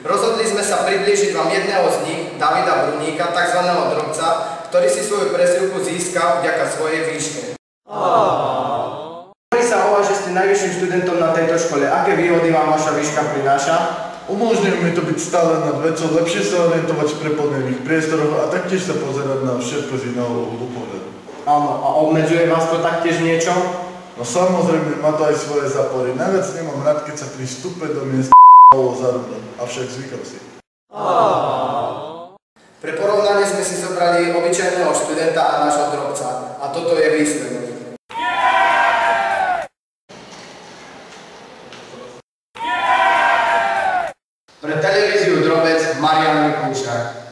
Rozhodli sme sa priblížiť vám jedného z nich, Davida Bruníka, tzv. Drobca, ktorý si svoju prezývku získal vďaka svojej výške. Hovorí sa o vás, že ste najvyšším študentom na tejto škole. Aké výhody vám vaša výška prináša? Umožňuje mi to byť stále nad vecou, lepšie sa orientovať v preplnených priestoroch a taktiež sa pozerať na všetko z iného uhlu pohľadu. Áno, a obmedzuje vás to taktiež niečo? No samozrejme, má to aj svoje zápory. Najviac nemám rád, keď sa pri vstupe do miesta zarúbne, avšak zvykol si. Pre porovnanie sme si zobrali obyčajného študenta a nášho Drobca. A toto je výsledok. Pre televíziu Drobec Marián Mikulčák.